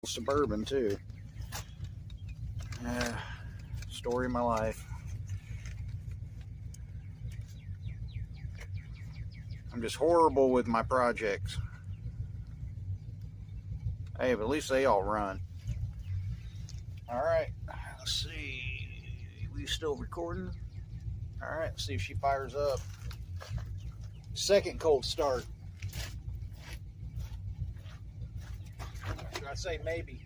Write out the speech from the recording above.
Suburban too. Story of my life. I'm just horrible with my projects. Hey, but at least they all run. Alright, let's see. We still recording? Alright, let's see if she fires up. Second cold start. Should I say maybe?